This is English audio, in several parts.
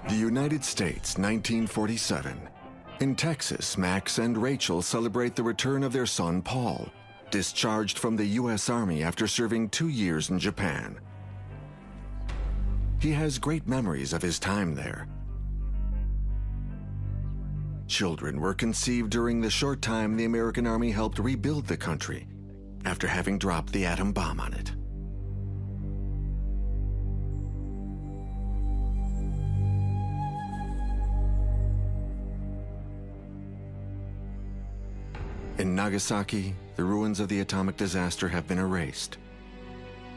The United States, 1947. In Texas, Max and Rachel celebrate the return of their son, Paul, discharged from the U.S. Army after serving 2 years in Japan. He has great memories of his time there. Children were conceived during the short time the American Army helped rebuild the country after having dropped the atom bomb on it. In Nagasaki, the ruins of the atomic disaster have been erased.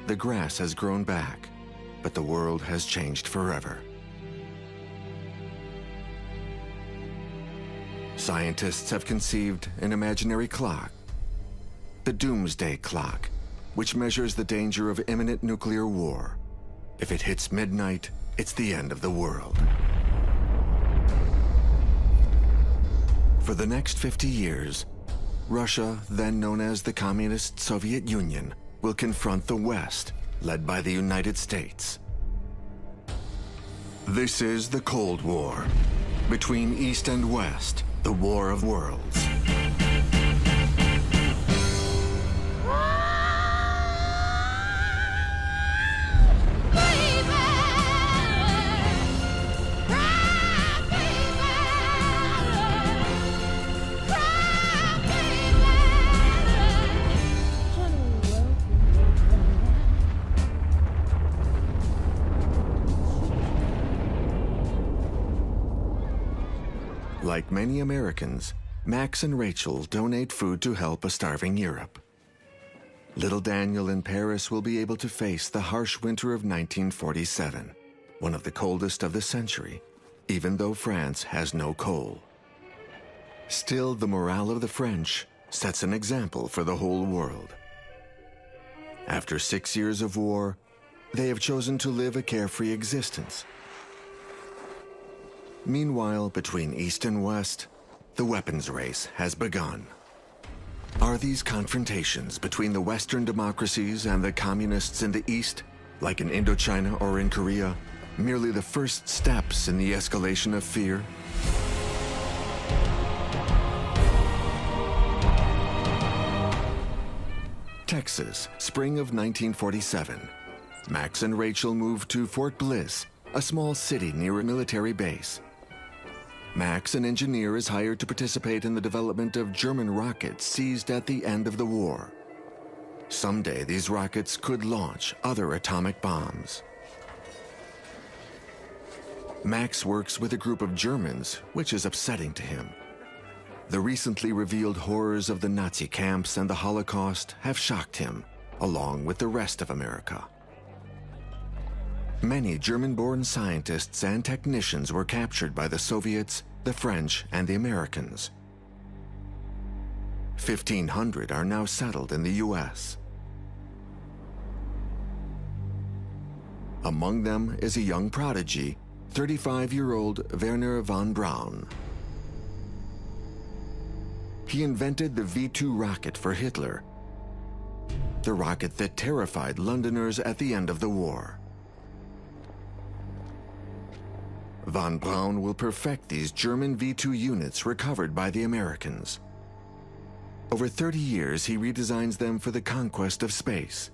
The grass has grown back, but the world has changed forever. Scientists have conceived an imaginary clock, the Doomsday Clock, which measures the danger of imminent nuclear war. If it hits midnight, it's the end of the world. For the next 50 years, Russia, then known as the Communist Soviet Union, will confront the West, led by the United States. This is the Cold War. Between East and West, the War of Worlds. Like many Americans, Max and Rachel donate food to help a starving Europe. Little Daniel in Paris will be able to face the harsh winter of 1947, one of the coldest of the century, even though France has no coal. Still, the morale of the French sets an example for the whole world. After 6 years of war, they have chosen to live a carefree existence. Meanwhile, between East and West, the weapons race has begun. Are these confrontations between the Western democracies and the communists in the East, like in Indochina or in Korea, merely the first steps in the escalation of fear? Texas, spring of 1947. Max and Rachel moved to Fort Bliss, a small city near a military base. Max, an engineer, is hired to participate in the development of German rockets seized at the end of the war. Someday, these rockets could launch other atomic bombs. Max works with a group of Germans, which is upsetting to him. The recently revealed horrors of the Nazi camps and the Holocaust have shocked him, along with the rest of America. Many German-born scientists and technicians were captured by the Soviets, the French, and the Americans. 1,500 are now settled in the U.S. Among them is a young prodigy, 35-year-old Werner von Braun. He invented the V-2 rocket for Hitler, the rocket that terrified Londoners at the end of the war. Von Braun will perfect these German V-2 units recovered by the Americans. Over 30 years, he redesigns them for the conquest of space.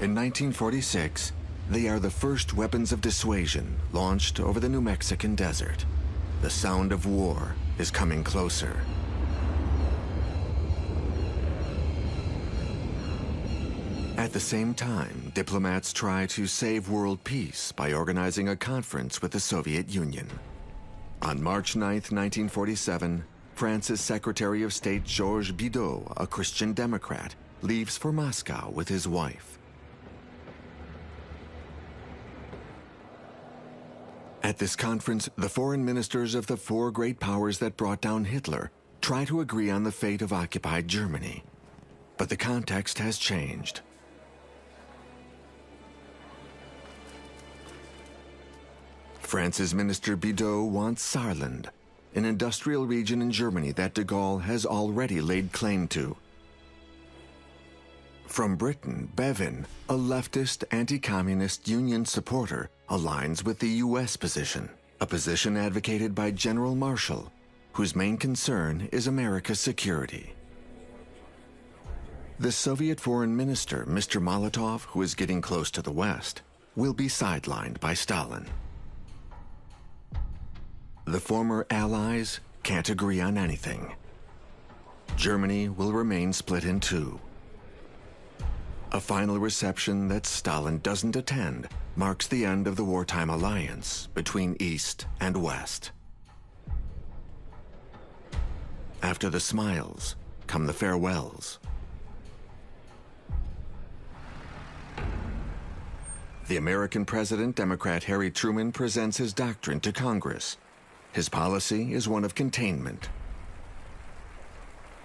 In 1946, they are the first weapons of dissuasion launched over the New Mexican desert. The sound of war is coming closer. At the same time, diplomats try to save world peace by organizing a conference with the Soviet Union. On March 9, 1947, France's Secretary of State Georges Bidault, a Christian Democrat, leaves for Moscow with his wife. At this conference, the foreign ministers of the four great powers that brought down Hitler try to agree on the fate of occupied Germany. But the context has changed. France's Minister Bidault wants Saarland, an industrial region in Germany that de Gaulle has already laid claim to. From Britain, Bevin, a leftist anti-communist Union supporter, aligns with the U.S. position, a position advocated by General Marshall, whose main concern is America's security. The Soviet foreign minister, Mr. Molotov, who is getting close to the West, will be sidelined by Stalin. The former allies can't agree on anything. Germany will remain split in two. A final reception that Stalin doesn't attend marks the end of the wartime alliance between East and West. After the smiles come the farewells. The American president, Democrat Harry Truman, presents his doctrine to Congress. His policy is one of containment.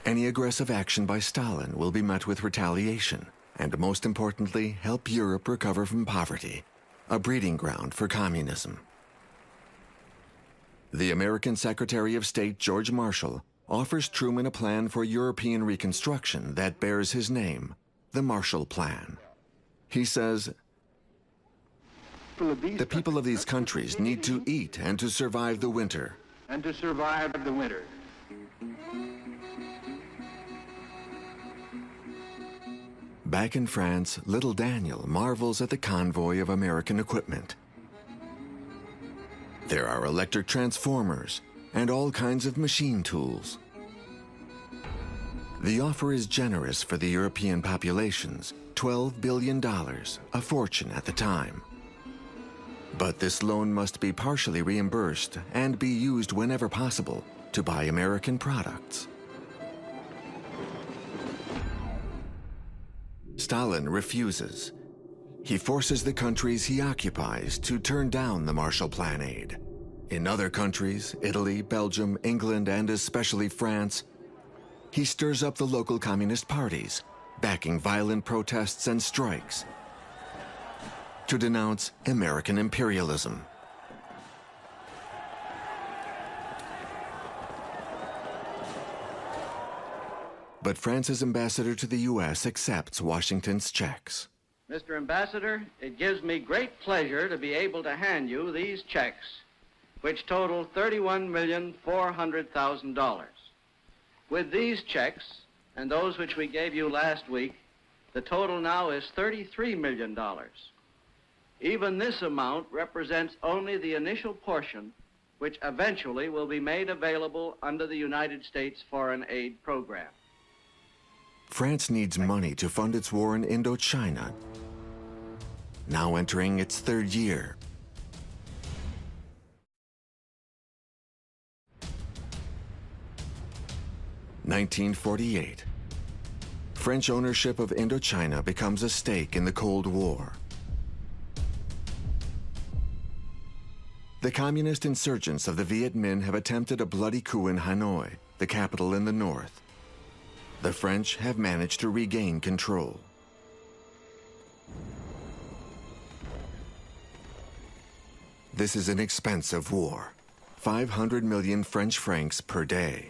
Any aggressive action by Stalin will be met with retaliation, and most importantly, help Europe recover from poverty, a breeding ground for communism. The American Secretary of State, George Marshall, offers Truman a plan for European reconstruction that bears his name, the Marshall Plan. He says, the people of these countries need to eat and to survive the winter. Back in France, little Daniel marvels at the convoy of American equipment. There are electric transformers and all kinds of machine tools. The offer is generous for the European populations, $12 billion, a fortune at the time. But this loan must be partially reimbursed and be used whenever possible to buy American products. Stalin refuses. He forces the countries he occupies to turn down the Marshall Plan aid. In other countries, Italy, Belgium, England, and especially France, he stirs up the local communist parties, backing violent protests and strikes to denounce American imperialism. But France's ambassador to the U.S. accepts Washington's checks. Mr. Ambassador, it gives me great pleasure to be able to hand you these checks, which total $31,400,000. With these checks and those which we gave you last week, the total now is $33 million. Even this amount represents only the initial portion, which eventually will be made available under the United States Foreign Aid Program. France needs money to fund its war in Indochina, now entering its third year. (1948). French ownership of Indochina becomes a stake in the Cold War. The communist insurgents of the Viet Minh have attempted a bloody coup in Hanoi, the capital in the north. The French have managed to regain control. This is an expensive war, 500 million French francs per day.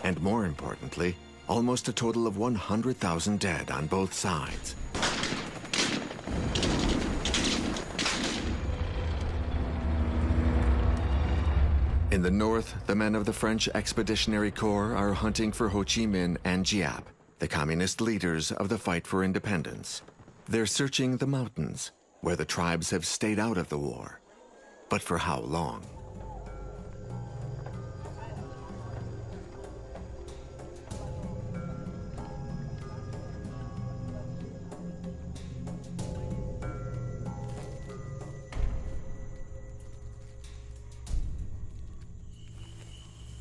And more importantly, almost a total of 100,000 dead on both sides. In the north, the men of the French Expeditionary Corps are hunting for Ho Chi Minh and Giap, the communist leaders of the fight for independence. They're searching the mountains, where the tribes have stayed out of the war. But for how long?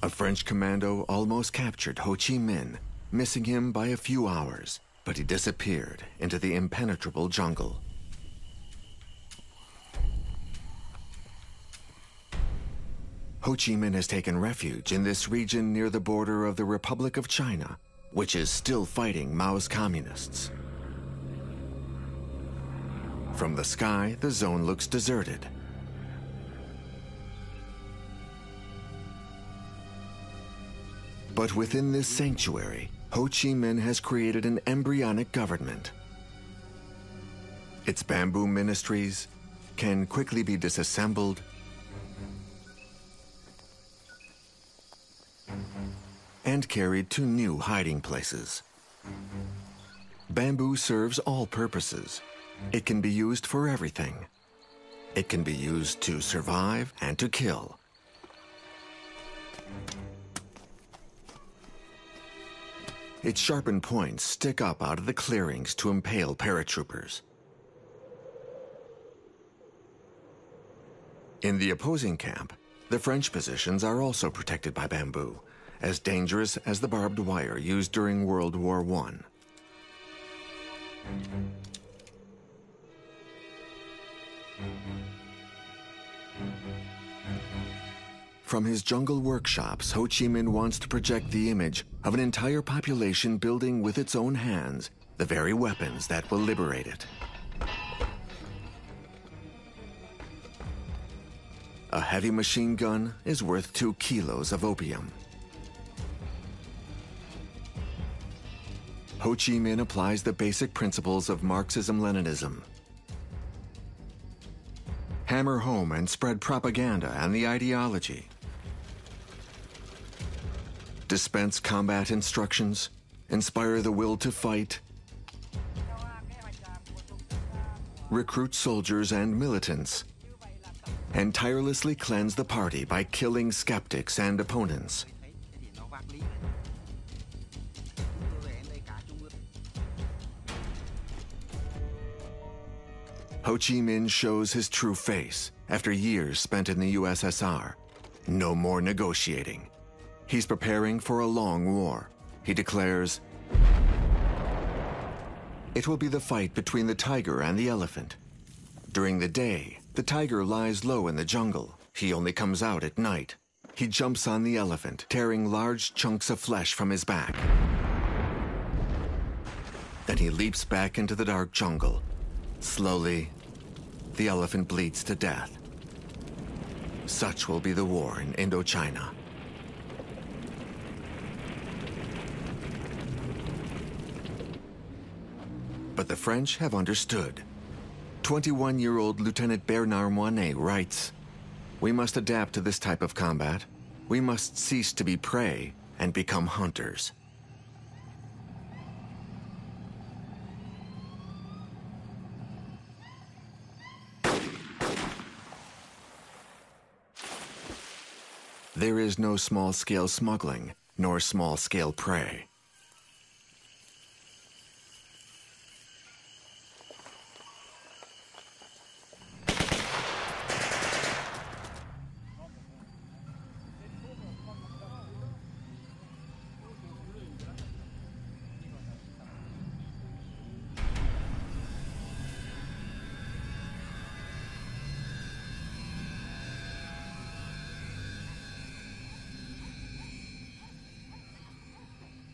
A French commando almost captured Ho Chi Minh, missing him by a few hours, but he disappeared into the impenetrable jungle. Ho Chi Minh has taken refuge in this region near the border of the Republic of China, which is still fighting Mao's communists. From the sky, the zone looks deserted. But within this sanctuary, Ho Chi Minh has created an embryonic government. Its bamboo ministries can quickly be disassembled and carried to new hiding places. Bamboo serves all purposes. It can be used for everything. It can be used to survive and to kill. Its sharpened points stick up out of the clearings to impale paratroopers. In the opposing camp, the French positions are also protected by bamboo, as dangerous as the barbed wire used during World War I. From his jungle workshops, Ho Chi Minh wants to project the image of an entire population building with its own hands the very weapons that will liberate it. A heavy machine gun is worth 2 kilos of opium. Ho Chi Minh applies the basic principles of Marxism-Leninism. Hammer home and spread propaganda and the ideology. Dispense combat instructions, inspire the will to fight, recruit soldiers and militants, and tirelessly cleanse the party by killing skeptics and opponents. Ho Chi Minh shows his true face after years spent in the USSR. No more negotiating. He's preparing for a long war. He declares, "It will be the fight between the tiger and the elephant. During the day, the tiger lies low in the jungle. He only comes out at night. He jumps on the elephant, tearing large chunks of flesh from his back. Then he leaps back into the dark jungle. Slowly, the elephant bleeds to death. Such will be the war in Indochina." But the French have understood. 21-year-old Lieutenant Bernard Moinet writes, "We must adapt to this type of combat. We must cease to be prey and become hunters." There is no small-scale smuggling, nor small-scale prey.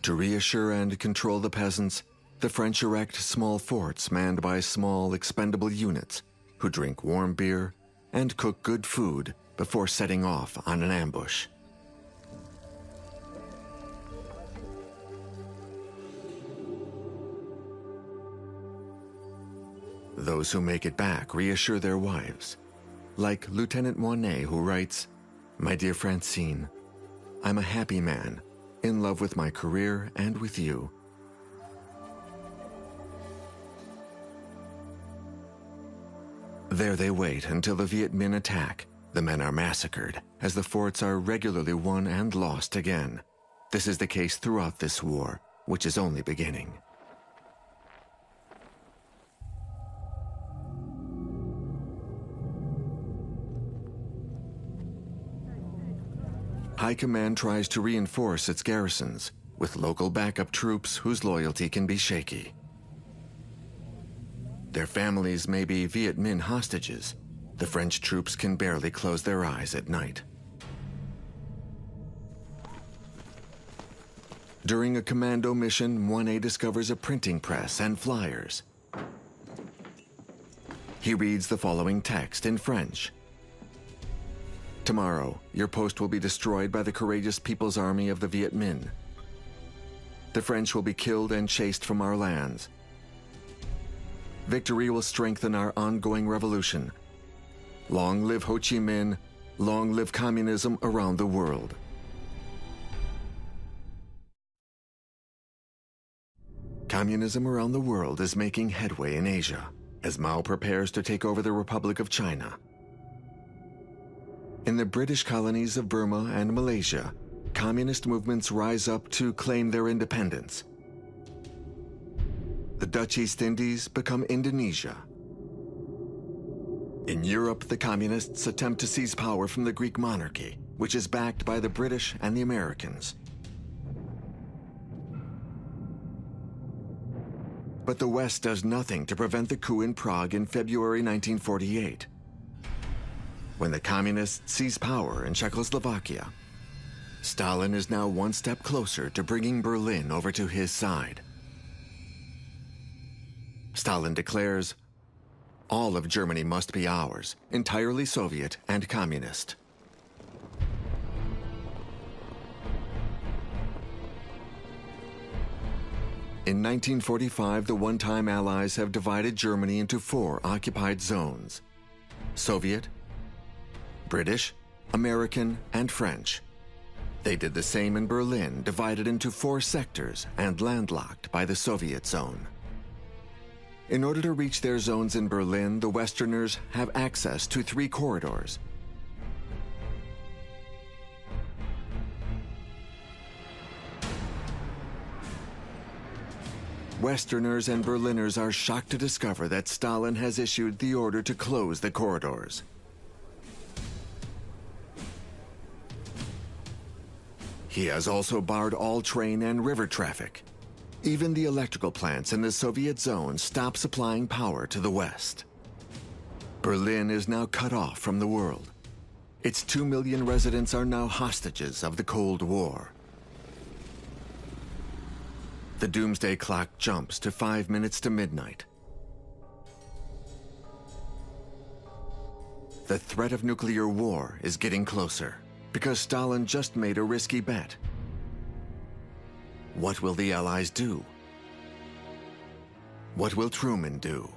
To reassure and control the peasants, the French erect small forts manned by small, expendable units who drink warm beer and cook good food before setting off on an ambush. Those who make it back reassure their wives, like Lieutenant Moinet, who writes, "My dear Francine, I'm a happy man, in love with my career and with you." There they wait until the Viet Minh attack. The men are massacred, as the forts are regularly won and lost again. This is the case throughout this war, which is only beginning. High Command tries to reinforce its garrisons with local backup troops whose loyalty can be shaky. Their families may be Viet Minh hostages. The French troops can barely close their eyes at night. During a commando mission, Moinet discovers a printing press and flyers. He reads the following text in French. "Tomorrow, your post will be destroyed by the courageous People's Army of the Viet Minh. the French will be killed and chased from our lands. Victory will strengthen our ongoing revolution. Long live Ho Chi Minh, long live communism around the world. Communism around the world is making headway in Asia, as Mao prepares to take over the Republic of China. In the British colonies of Burma and Malaysia, communist movements rise up to claim their independence. The Dutch East Indies become Indonesia. In Europe, the communists attempt to seize power from the Greek monarchy, which is backed by the British and the Americans. But the West does nothing to prevent the coup in Prague in February 1948. When the communists seize power in Czechoslovakia, Stalin is now one step closer to bringing Berlin over to his side. Stalin declares, all of Germany must be ours, entirely Soviet and communist. In 1945, the one-time Allies have divided Germany into 4 occupied zones: Soviet, British, American, and French. They did the same in Berlin, divided into 4 sectors and landlocked by the Soviet zone. In order to reach their zones in Berlin, the Westerners have access to 3 corridors. Westerners and Berliners are shocked to discover that Stalin has issued the order to close the corridors. He has also barred all train and river traffic. Even the electrical plants in the Soviet zone stop supplying power to the West. Berlin is now cut off from the world. Its 2 million residents are now hostages of the Cold War. The doomsday clock jumps to 5 minutes to midnight. The threat of nuclear war is getting closer, because Stalin just made a risky bet. What will the Allies do? What will Truman do?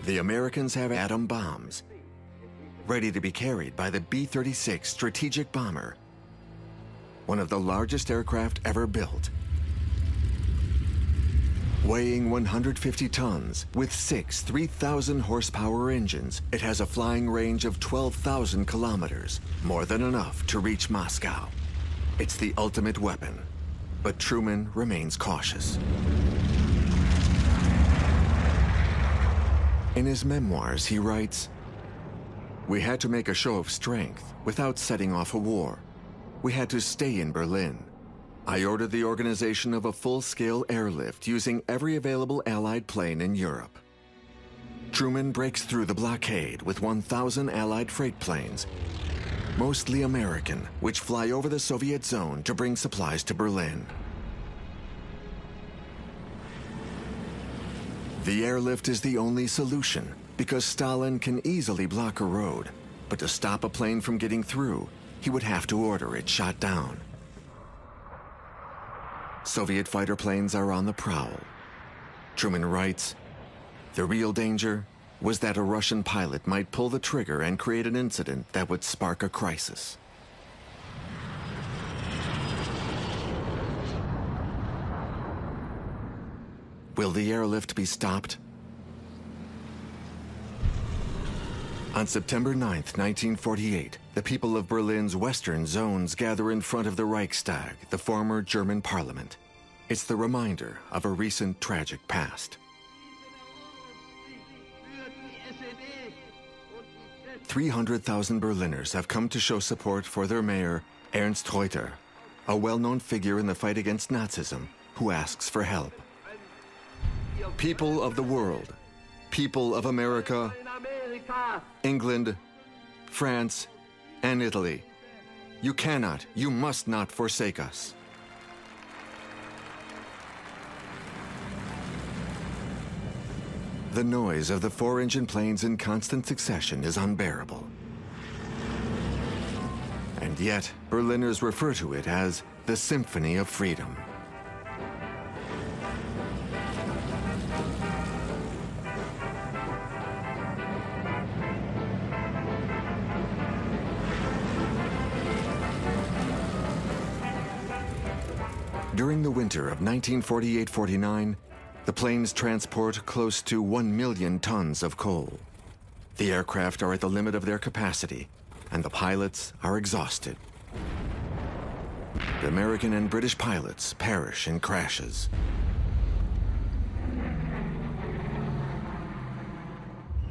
The Americans have atom bombs, ready to be carried by the B-36 strategic bomber, one of the largest aircraft ever built. Weighing 150 tons, with 6 3,000 horsepower engines, it has a flying range of 12,000 kilometers, more than enough to reach Moscow. It's the ultimate weapon, but Truman remains cautious. In his memoirs, he writes, "We had to make a show of strength without setting off a war. We had to stay in Berlin. I ordered the organization of a full-scale airlift using every available Allied plane in Europe. Truman breaks through the blockade with 1,000 Allied freight planes, mostly American, which fly over the Soviet zone to bring supplies to Berlin. The airlift is the only solution, because Stalin can easily block a road, but to stop a plane from getting through, he would have to order it shot down. Soviet fighter planes are on the prowl." Truman writes, "The real danger was that a Russian pilot might pull the trigger and create an incident that would spark a crisis." Will the airlift be stopped? On September 9th, 1948, the people of Berlin's western zones gather in front of the Reichstag, the former German parliament. It's the reminder of a recent tragic past. 300,000 Berliners have come to show support for their mayor, Ernst Reuter, a well-known figure in the fight against Nazism, who asks for help. People of the world, people of America, England, France, and Italy, you cannot, you must not forsake us. The noise of the 4-engine planes in constant succession is unbearable. And yet, Berliners refer to it as the Symphony of Freedom. During the winter of 1948-49, the planes transport close to 1 million tons of coal. The aircraft are at the limit of their capacity, and the pilots are exhausted. The American and British pilots perish in crashes.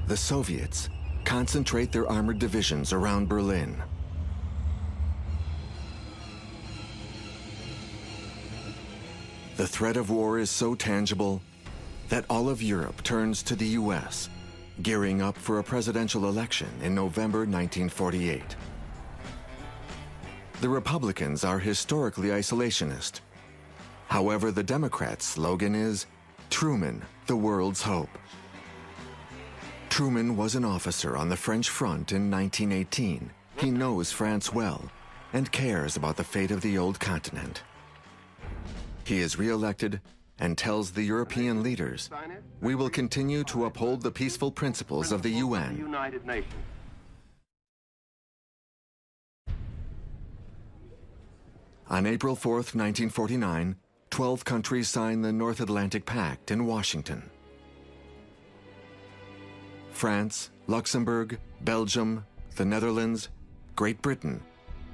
The Soviets concentrate their armored divisions around Berlin. The threat of war is so tangible that all of Europe turns to the U.S., gearing up for a presidential election in November 1948. The Republicans are historically isolationist. However, the Democrats' slogan is, "Truman, the world's hope." Truman was an officer on the French front in 1918. He knows France well and cares about the fate of the old continent. He is re-elected and tells the European leaders, "We will continue to uphold the peaceful principles of the UN." On April 4th, 1949, 12 countries signed the North Atlantic Pact in Washington. France, Luxembourg, Belgium, the Netherlands, Great Britain,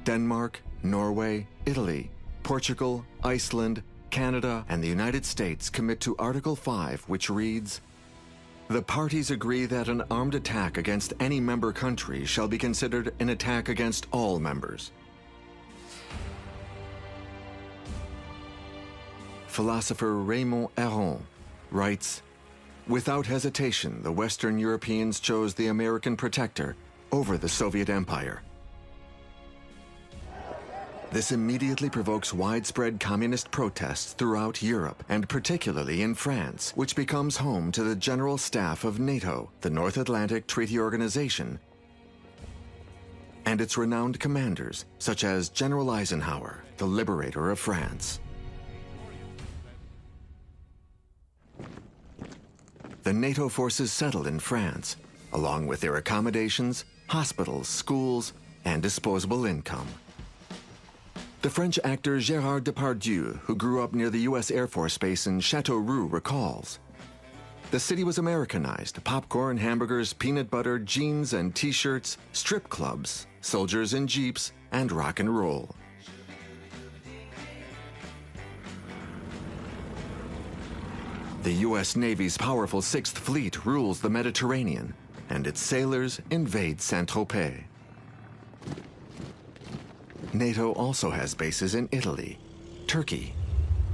Denmark, Norway, Italy, Portugal, Iceland, Canada, and the United States commit to Article 5, which reads, "The parties agree that an armed attack against any member country shall be considered an attack against all members." Philosopher Raymond Aron writes, "Without hesitation, the Western Europeans chose the American protector over the Soviet Empire." This immediately provokes widespread communist protests throughout Europe, and particularly in France, which becomes home to the General Staff of NATO, the North Atlantic Treaty Organization, and its renowned commanders, such as General Eisenhower, the liberator of France. The NATO forces settled in France, along with their accommodations, hospitals, schools, and disposable income. The French actor Gérard Depardieu, who grew up near the U.S. Air Force Base in Châteauroux, recalls, "The city was Americanized: popcorn, hamburgers, peanut butter, jeans and T-shirts, strip clubs, soldiers in jeeps, and rock and roll." The U.S. Navy's powerful Sixth Fleet rules the Mediterranean, and its sailors invade Saint-Tropez. NATO also has bases in Italy, Turkey,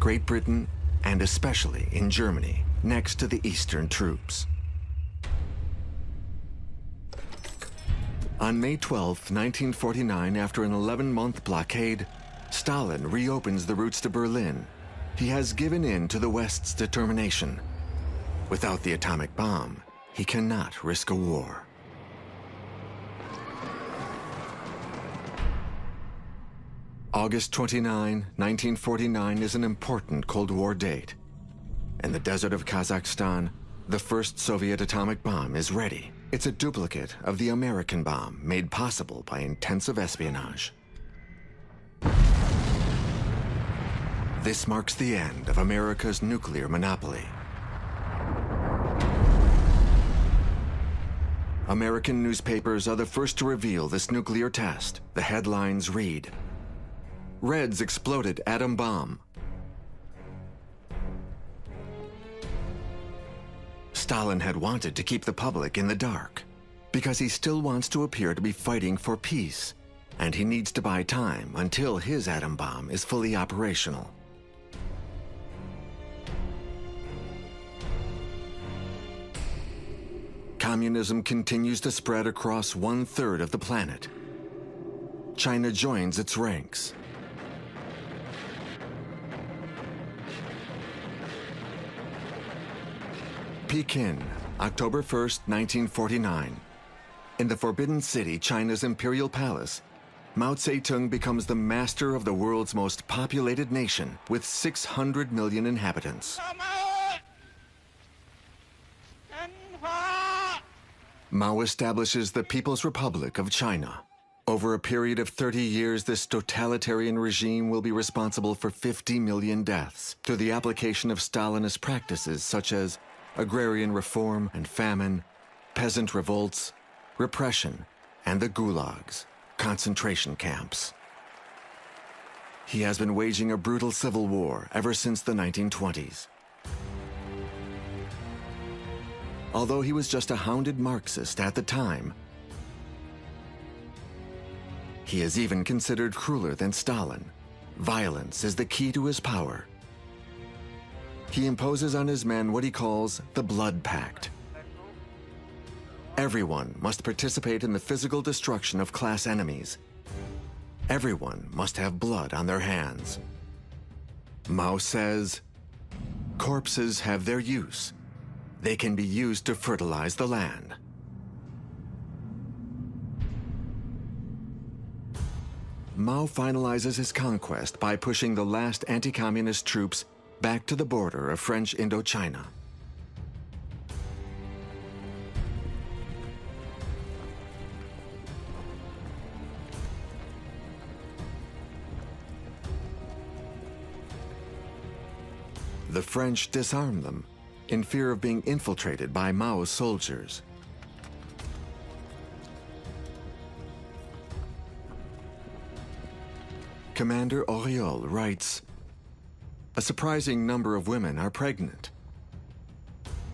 Great Britain, and especially in Germany, next to the Eastern troops. On May 12, 1949, after an 11-month blockade, Stalin reopens the routes to Berlin. He has given in to the West's determination. Without the atomic bomb, he cannot risk a war. August 29, 1949 is an important Cold War date. In the desert of Kazakhstan, the first Soviet atomic bomb is ready. It's a duplicate of the American bomb made possible by intensive espionage. This marks the end of America's nuclear monopoly. American newspapers are the first to reveal this nuclear test. The headlines read, "Reds exploded atom bomb." Stalin had wanted to keep the public in the dark because he still wants to appear to be fighting for peace, and he needs to buy time until his atom bomb is fully operational. Communism continues to spread across 1/3 of the planet. China joins its ranks. Peking, October 1st, 1949. In the Forbidden City, China's imperial palace, Mao Zedong becomes the master of the world's most populated nation with 600 million inhabitants. Mao establishes the People's Republic of China. Over a period of 30 years, this totalitarian regime will be responsible for 50 million deaths through the application of Stalinist practices such as agrarian reform and famine, peasant revolts, repression, and the gulags, concentration camps. He has been waging a brutal civil war ever since the 1920s. Although he was just a hounded Marxist at the time, he is even considered crueler than Stalin. Violence is the key to his power. He imposes on his men what he calls the Blood Pact. Everyone must participate in the physical destruction of class enemies. Everyone must have blood on their hands. Mao says, corpses have their use. They can be used to fertilize the land. Mao finalizes his conquest by pushing the last anti-communist troops back to the border of French Indochina. The French disarm them in fear of being infiltrated by Mao's soldiers. Commander Auriol writes, "A surprising number of women are pregnant.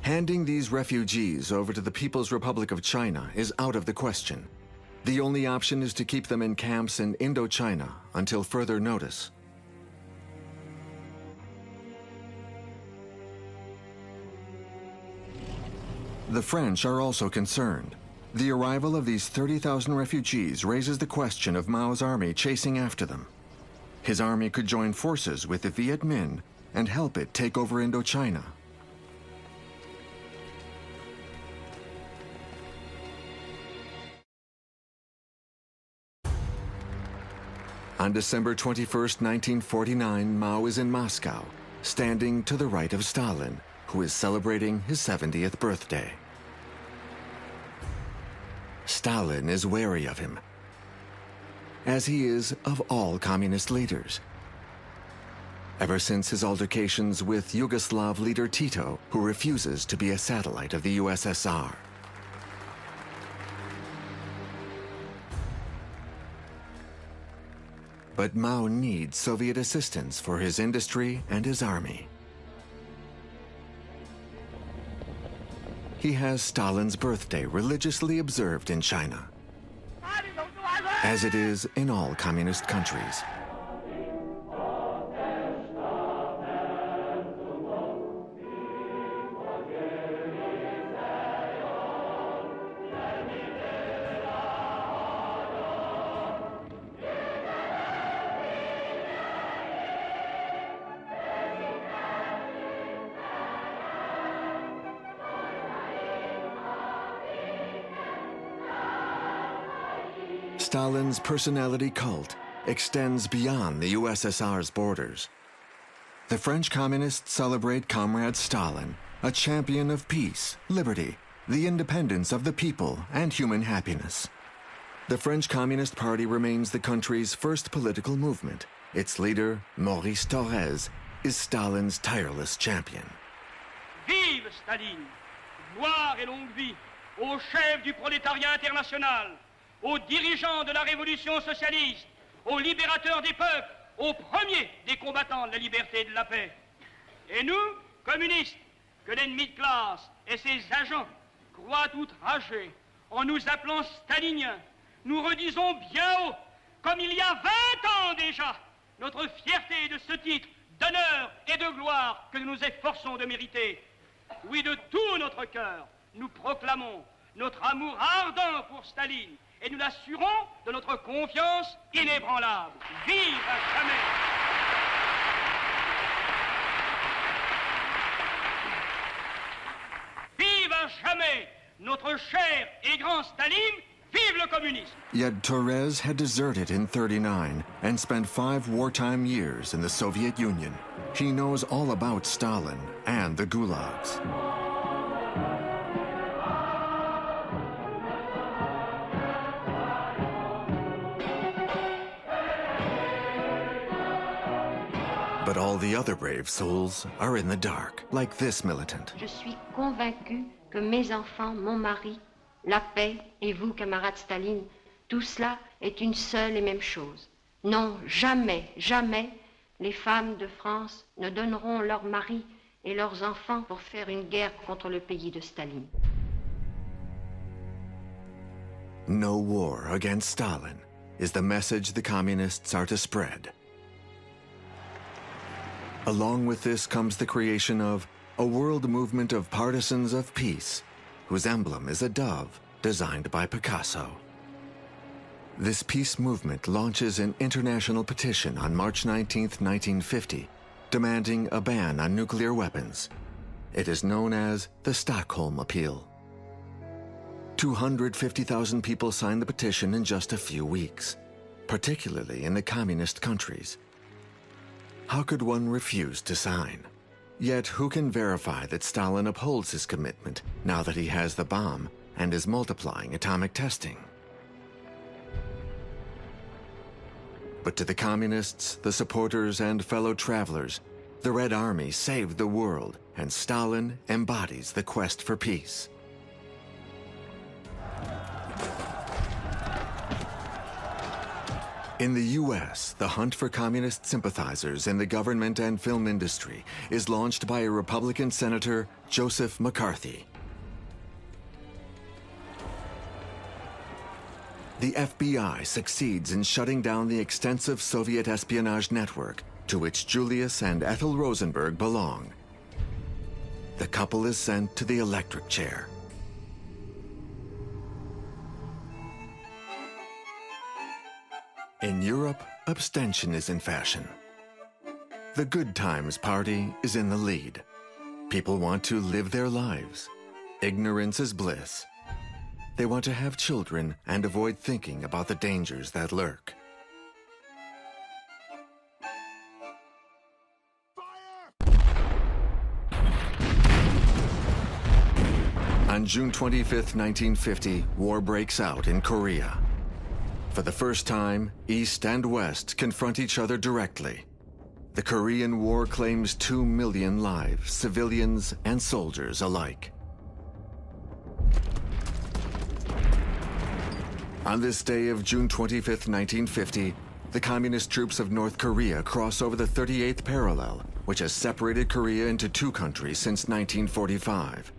Handing these refugees over to the People's Republic of China is out of the question. The only option is to keep them in camps in Indochina until further notice." The French are also concerned. The arrival of these 30,000 refugees raises the question of Mao's army chasing after them. His army could join forces with the Viet Minh and help it take over Indochina. On December 21st, 1949, Mao is in Moscow, standing to the right of Stalin, who is celebrating his 70th birthday. Stalin is wary of him, as he is of all communist leaders. Ever since his altercations with Yugoslav leader Tito, who refuses to be a satellite of the USSR. But Mao needs Soviet assistance for his industry and his army. He has Stalin's birthday religiously observed in China, as it is in all communist countries. Stalin's personality cult extends beyond the USSR's borders. The French communists celebrate Comrade Stalin, a champion of peace, liberty, the independence of the people, and human happiness. The French Communist Party remains the country's first political movement. Its leader, Maurice Thorez, is Stalin's tireless champion. Vive Staline! Gloire et longue vie au chef du prolétariat international, aux dirigeants de la révolution socialiste, aux libérateurs des peuples, aux premiers des combattants de la liberté et de la paix. Et nous, communistes, que l'ennemi de classe et ses agents croient outragés en nous appelant staliniens, nous redisons bien haut, comme il y a 20 ans déjà, notre fierté de ce titre d'honneur et de gloire que nous nous efforçons de mériter. Oui, de tout notre cœur, nous proclamons notre amour ardent pour Staline, et nous l'assurons de notre confiance inébranlable. Vive à jamais! Vive à jamais notre cher et grand Staline, Vive le communisme! Yet Torres had deserted in '39 and spent 5 wartime years in the Soviet Union. He knows all about Stalin and the gulags. But all the other brave souls are in the dark, like this militant. Je suis convaincu que mes enfants, mon mari, la paix et vous, camarade Staline, tout cela est une seule et même chose. Non, jamais, jamais, les femmes de France ne donneront leurs maris et leurs enfants pour faire une guerre contre le pays de Staline. No war against Stalin is the message the communists are to spread. Along with this comes the creation of a world movement of partisans of peace, whose emblem is a dove designed by Picasso. This peace movement launches an international petition on March 19, 1950, demanding a ban on nuclear weapons. It is known as the Stockholm Appeal. 250,000 people signed the petition in just a few weeks, particularly in the communist countries. How could one refuse to sign? Yet who can verify that Stalin upholds his commitment now that he has the bomb and is multiplying atomic testing? But to the communists, the supporters, and fellow travelers, the Red Army saved the world, and Stalin embodies the quest for peace. In the U.S., the hunt for communist sympathizers in the government and film industry is launched by a Republican Senator, Joseph McCarthy. The FBI succeeds in shutting down the extensive Soviet espionage network to which Julius and Ethel Rosenberg belong. The couple is sent to the electric chair. In Europe, abstention is in fashion. The Good Times Party is in the lead. People want to live their lives. Ignorance is bliss. They want to have children and avoid thinking about the dangers that lurk. On June 25, 1950, war breaks out in Korea. For the first time, East and West confront each other directly. The Korean War claims 2 million lives, civilians and soldiers alike. On this day of June 25, 1950, the communist troops of North Korea cross over the 38th parallel, which has separated Korea into 2 countries since 1945.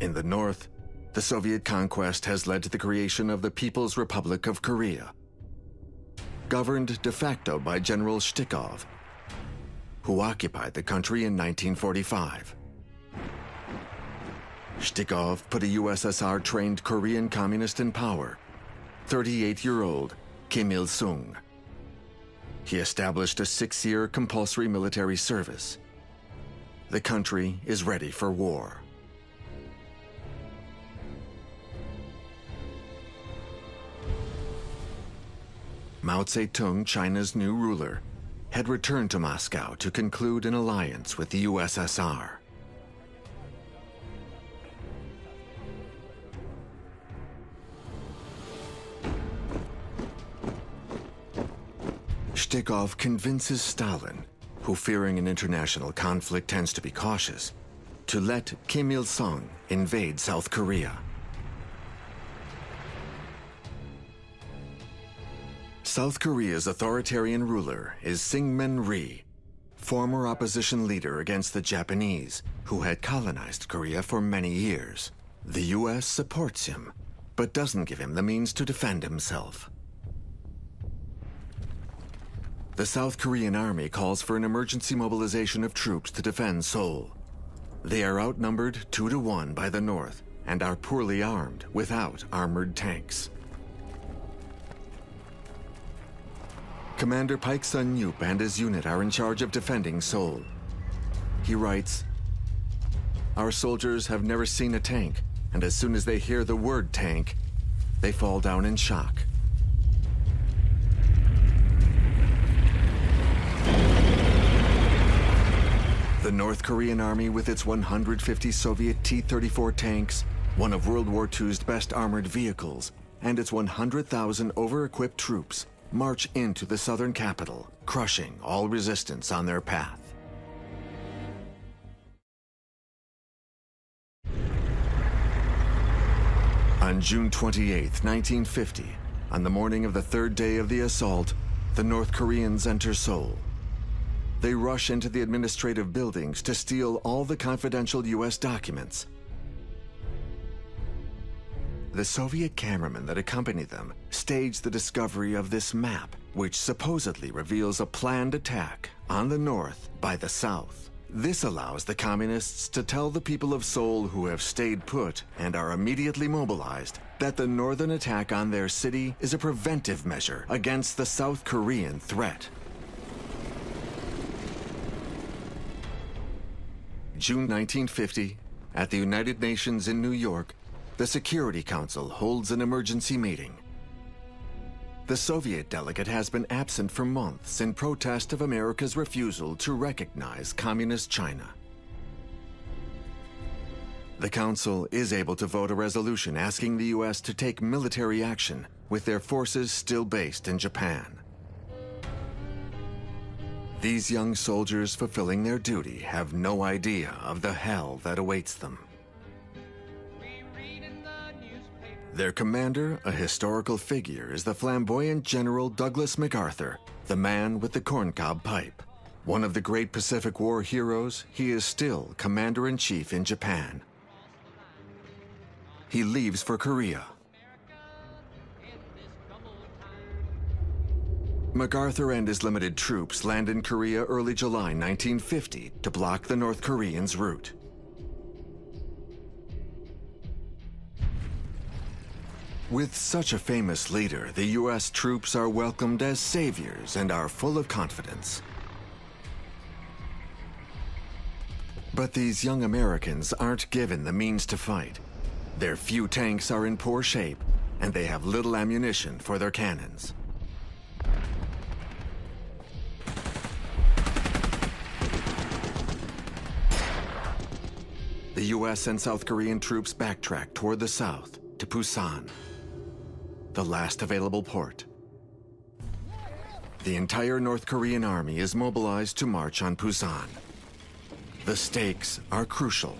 In the north, the Soviet conquest has led to the creation of the People's Republic of Korea, governed de facto by General Shtikov, who occupied the country in 1945. Shtikov put a USSR-trained Korean communist in power, 38-year-old Kim Il-sung. He established a 6-year compulsory military service. The country is ready for war. Mao Zedong, China's new ruler, had returned to Moscow to conclude an alliance with the USSR. Shtikov convinces Stalin, who fearing an international conflict tends to be cautious, to let Kim Il-sung invade South Korea. South Korea's authoritarian ruler is Syngman Rhee, former opposition leader against the Japanese, who had colonized Korea for many years. The U.S. supports him, but doesn't give him the means to defend himself. The South Korean army calls for an emergency mobilization of troops to defend Seoul. They are outnumbered 2-1 by the North and are poorly armed without armored tanks. Commander Paik Sun-yup and his unit are in charge of defending Seoul. He writes, Our soldiers have never seen a tank, and as soon as they hear the word tank, they fall down in shock. The North Korean army, with its 150 Soviet T-34 tanks, one of World War II's best armored vehicles, and its 100,000 over-equipped troops, march into the southern capital, crushing all resistance on their path. On June 28, 1950, on the morning of the third day of the assault, the North Koreans enter Seoul. They rush into the administrative buildings to steal all the confidential U.S. documents. The Soviet cameramen that accompany them stage the discovery of this map, which supposedly reveals a planned attack on the north by the south. This allows the communists to tell the people of Seoul who have stayed put and are immediately mobilized that the northern attack on their city is a preventive measure against the South Korean threat. June 1950, at the United Nations in New York, the Security Council holds an emergency meeting. The Soviet delegate has been absent for months in protest of America's refusal to recognize Communist China. The Council is able to vote a resolution asking the U.S. to take military action with their forces still based in Japan. These young soldiers fulfilling their duty have no idea of the hell that awaits them. Their commander, a historical figure, is the flamboyant General Douglas MacArthur, the man with the corncob pipe. One of the great Pacific War heroes, he is still commander-in-chief in Japan. He leaves for Korea. MacArthur and his limited troops land in Korea early July 1950 to block the North Koreans' route. With such a famous leader, the U.S. troops are welcomed as saviors and are full of confidence. But these young Americans aren't given the means to fight. Their few tanks are in poor shape, and they have little ammunition for their cannons. The U.S. and South Korean troops backtrack toward the south to Busan, the last available port. The entire North Korean army is mobilized to march on Busan. The stakes are crucial.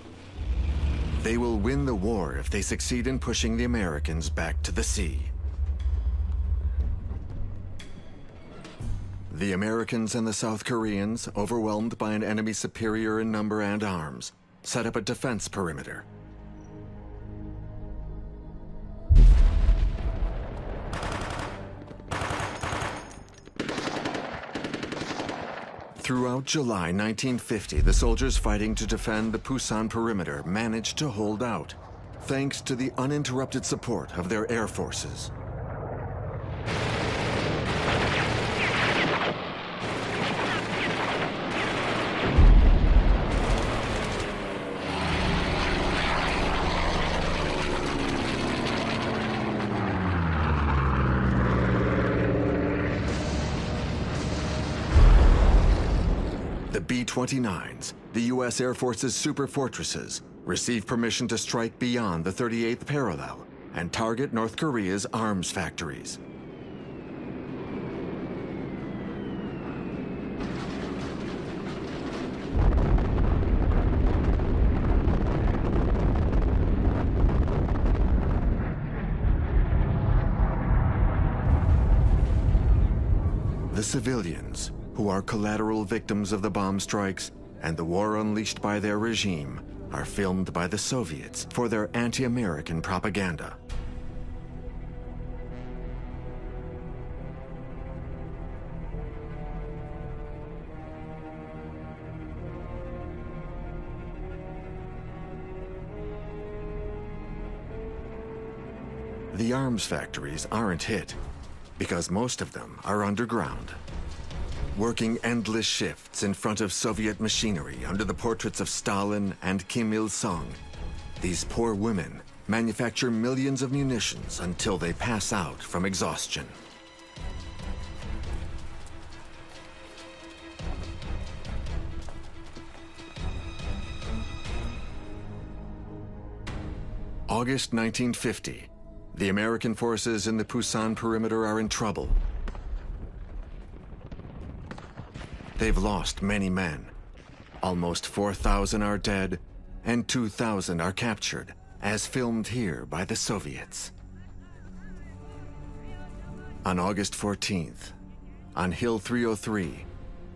They will win the war if they succeed in pushing the Americans back to the sea. The Americans and the South Koreans, overwhelmed by an enemy superior in number and arms, set up a defense perimeter. Throughout July 1950, the soldiers fighting to defend the Busan perimeter managed to hold out, thanks to the uninterrupted support of their air forces. The B-29s, the U.S. Air Force's super fortresses, receive permission to strike beyond the 38th parallel and target North Korea's arms factories. The civilians, who are collateral victims of the bomb strikes and the war unleashed by their regime, are filmed by the Soviets for their anti-American propaganda. The arms factories aren't hit because most of them are underground. working endless shifts in front of Soviet machinery under the portraits of Stalin and Kim Il-sung, these poor women manufacture millions of munitions until they pass out from exhaustion. August 1950. The American forces in the Pusan perimeter are in trouble. They've lost many men. Almost 4,000 are dead, and 2,000 are captured, as filmed here by the Soviets. On August 14th, on Hill 303,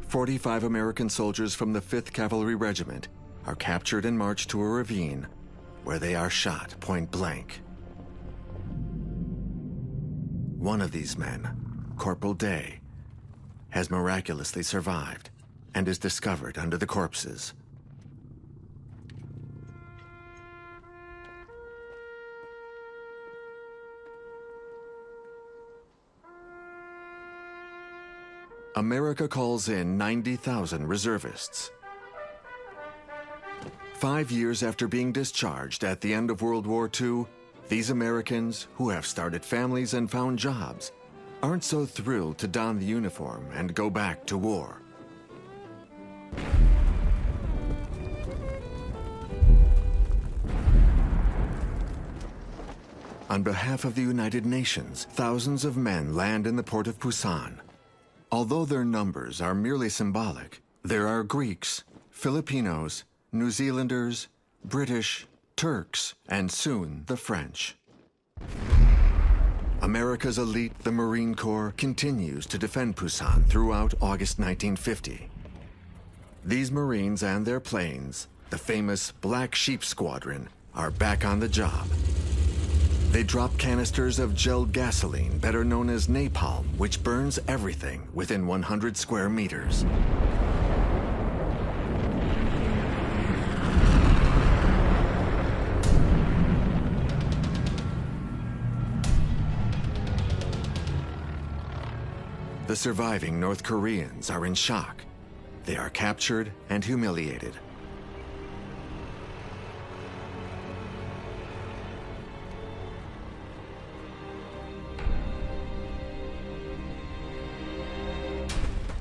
45 American soldiers from the 5th Cavalry Regiment are captured and marched to a ravine where they are shot point blank. One of these men, Corporal Day, has miraculously survived and is discovered under the corpses. America calls in 90,000 reservists. 5 years after being discharged at the end of World War II, these Americans, who have started families and found jobs, aren't so thrilled to don the uniform and go back to war. On behalf of the United Nations, thousands of men land in the port of Pusan. Although their numbers are merely symbolic, there are Greeks, Filipinos, New Zealanders, British, Turks, and soon the French. America's elite, the Marine Corps, continues to defend Pusan throughout August 1950. These Marines and their planes, the famous Black Sheep Squadron, are back on the job. They drop canisters of gelled gasoline, better known as napalm, which burns everything within 100 square meters. The surviving North Koreans are in shock. They are captured and humiliated.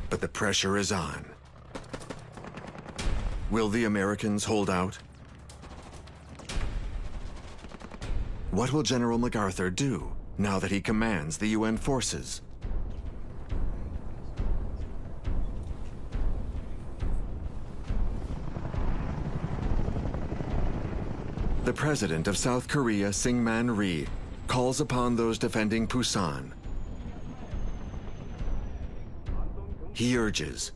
But the pressure is on. Will the Americans hold out? What will General MacArthur do now that he commands the UN forces? The president of South Korea, Syngman Rhee, calls upon those defending Pusan. He urges,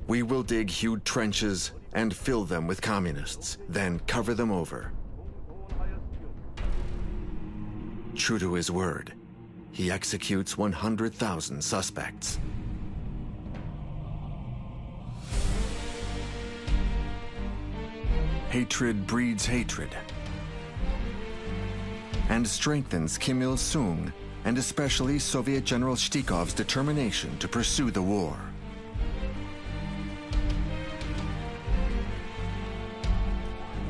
"We will dig huge trenches and fill them with communists, then cover them over." True to his word, he executes 100,000 suspects. Hatred breeds hatred and strengthens Kim Il-sung and especially Soviet General Shtikov's determination to pursue the war.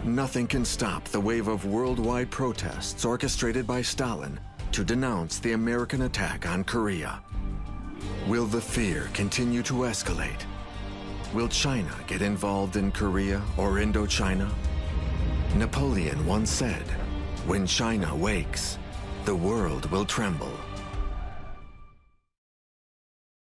Nothing can stop the wave of worldwide protests orchestrated by Stalin to denounce the American attack on Korea. Will the fear continue to escalate? Will China get involved in Korea or Indochina? Napoleon once said, "When China wakes, the world will tremble."